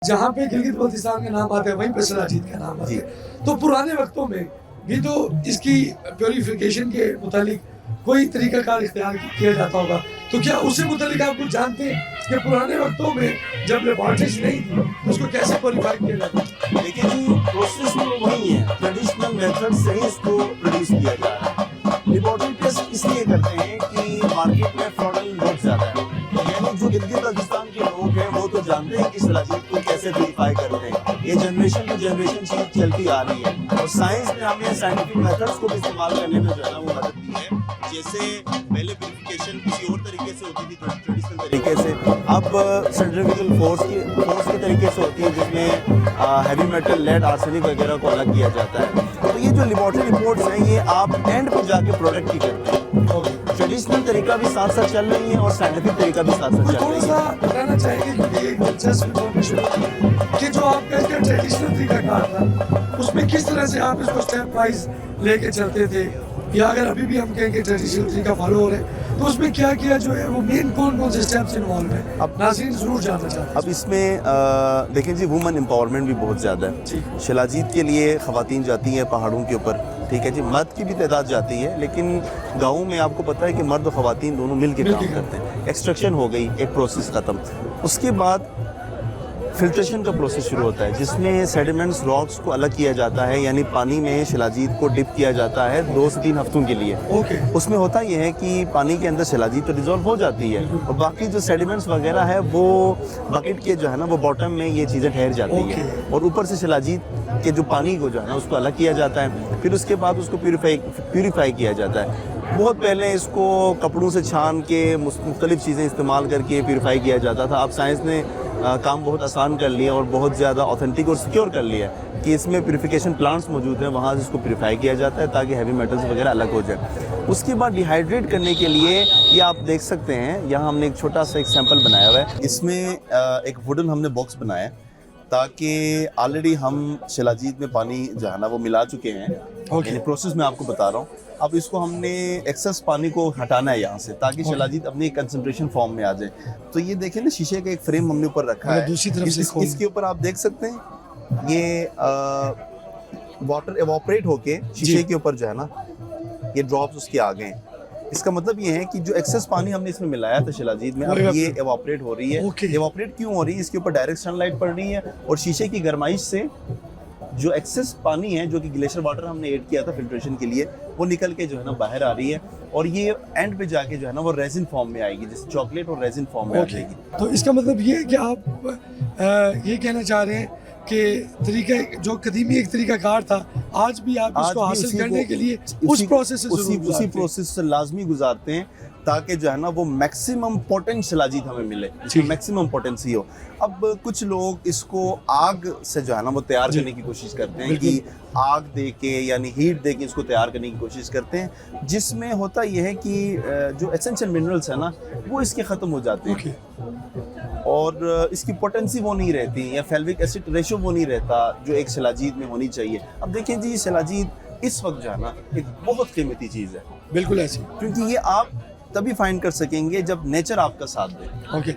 जहाँ पे गिलगित बल्तिस्तान का नाम आता है वहीं पे शिलाजीत का नाम आता है। तो पुराने वक्तों में भी तो इसकी प्योरिफिकेशन के मुतालिक कोई तरीकाकार इख्तियार किया जाता होगा, तो क्या उससे मुतालिक आप कुछ जानते हैं कि पुराने वक्तों में जब लेबॉर्ट्रीज नहीं थी तो उसको कैसे प्योरीफाई किया जाता है? देखिए जी, प्रोसेस तो वही है, ट्रेडिशनल मेथड से ही इसको प्रोड्यूस किया जा रहा है। लेबॉर्ट्री टेस्ट इसलिए करते हैं कि मार्केट में फ्रॉडल बहुत ज़्यादा है, यानी जो गिलगित बल्तिस्तान के लोग हैं वो तो जानते हैं कि शिलाजीत को कैसे प्योरीफाई करते हैं। ये जनरेशन टू जनरेशन चीज चलती आ रही है और साइंस ने हमें साइंटिफिक मेथड्स को भी इस्तेमाल करने में जो है ना वो मदद दी है। जैसे पहले प्यूरिफिकेशन किसी और तरीके से होती थी, ट्रेडिशनल तरीके से, अब सेंट्रीफ्यूगल फोर्स के तरीके से होती है, जिसमें हैवी मेटल, लेड, आर्सेनिक वगैरह को अलग किया जाता है। तो ये जो लेबॉर्ट्री रिपोर्ट्स हैं ये आप एंड पे जाके प्रोडक्ट की करते हैं। ट्रेडिशनल तरीका भी साथ साथ चल रही है और साइंटिफिक तरीका भी साथ साथ चल रही है। थोड़ा सा बताना चाहेंगे क्योंकि एक दिलचस्प इन्फॉर्मेशन कि जो आपका इसका ट्रेडिशनल तरीकाकार था उसमें किस तरह से आप इसको स्टेप वाइज लेके चलते थे, या अगर अभी भी हम कहें कि ट्रेडिशनल तरीका फॉलो हो रहे हैं तो उसमें क्या क्या जो है वो मेन कौन कौन से स्टेप्स इन्वॉल्व है, अब नाज़रीन जरूर जानना चाहते हैं। अब इसमें देखें जी, वुमेन एम्पावरमेंट भी बहुत ज़्यादा है। शिलाजीत के लिए ख़वातीन जाती हैं पहाड़ों के ऊपर, ठीक है जी, मर्द की भी तादाद जाती है, लेकिन गाँव में आपको पता है कि मर्द और ख़वातीन दोनों मिल के काम करते हैं। एक्सट्रैक्शन हो गई, एक प्रोसेस ख़त्म, उसके बाद फिल्ट्रेशन का प्रोसेस शुरू होता है जिसमें सेडिमेंट्स, रॉक्स को अलग किया जाता है, यानी पानी में शिलाजीत को डिप किया जाता है 2 से 3 हफ्तों के लिए। उसमें होता ये है कि पानी के अंदर शिलाजीत तो डिज़ोल्व हो जाती है और बाकी जो सेडिमेंट्स वगैरह है वो बकेट के जो है ना वो बॉटम में ये चीज़ें ठहर जाती हैं और ऊपर से शिलाजीत के जो पानी को जो है ना उसको अलग किया जाता है। फिर उसके बाद उसको प्यूरीफाई किया जाता है। बहुत पहले इसको कपड़ों से छान के मुख्तलिफ चीज़ें इस्तेमाल करके प्यूरीफाई किया जाता था। अब साइंस ने काम बहुत आसान कर लिया और बहुत ज़्यादा ऑथेंटिक और सिक्योर कर लिया है कि इसमें प्यूरिफिकेशन प्लांट्स मौजूद हैं, वहाँ से इसको प्यूरीफाई किया जाता है ताकि हैवी मेटल्स वगैरह अलग हो जाए। उसके बाद डिहाइड्रेट करने के लिए ये आप देख सकते हैं, यहाँ हमने एक छोटा सा एक सैंपल बनाया हुआ है। इसमें एक वुडन हमने बॉक्स बनाया है ताकि ऑलरेडी हम शिलाजीत में पानी जो है ना वो मिला चुके हैं। यानी प्रोसेस मैं आपको बता रहा हूँ। अब इसको हमने एक्सेस पानी को हटाना है यहाँ से ताकि शिलाजीत अपनी कंसंट्रेशन फॉर्म में आ जाए। तो ये देखें ना, शीशे का एक फ्रेम हमने ऊपर रखा है, दूसरी तरफ से इसके ऊपर आप देख सकते हैं ये वाटर एवापोरेट होके शीशे के ऊपर जो है ना ये ड्रॉप्स उसके आ गए हैं। इसका मतलब ये है कि जो एक्सेस पानी हमने इसमें मिलाया था शिलाजीत में, अब ये एवापोरेट हो रही है। एवापोरेट क्यों हो रही है? इसके ऊपर डायरेक्ट सनलाइट पड़ रही है और शीशे की गर्माइश से जो एक्सेस पानी है, जो कि ग्लेशियर वाटर हमने ऐड किया था फिल्ट्रेशन के लिए, वो निकल के जो है ना बाहर आ रही है और ये एंड पे जाके जो है ना वो रेजिन फॉर्म में आएगी, जैसे चॉकलेट और रेजिन फॉर्म में आ जाएगी। तो इसका मतलब ये है कि आप ये कहना चाह रहे हैं कि तरीका जो कदीमी एक तरीकाकार था आज भी आप इसको हासिल करने के लिए उस प्रोसेस से लाजमी गुजारते हैं ताकि जो है ना वो मैक्सिमम पोटेंट शिलाजीत हमें मिले, जिसमें मैक्सिमम पोटेंसी हो। अब कुछ लोग इसको आग से जो है ना वो तैयार करने की कोशिश करते हैं कि आग दे के यानी हीट दे के इसको तैयार करने की कोशिश करते हैं, जिसमें होता यह है कि जो एसेंशियल मिनरल्स है ना वो इसके ख़त्म हो जाते हैं और इसकी पोटेंसी वो नहीं रहती या फेल्विक एसिड रेशो वो नहीं रहता जो एक शिलाजीत में होनी चाहिए। अब देखें जी, शिलाजीत इस वक्त जो है ना एक बहुत कीमती चीज़ है। बिल्कुल ऐसी, क्योंकि ये आप तभी फाइंड कर सकेंगे जब नेचर आपका साथ दे।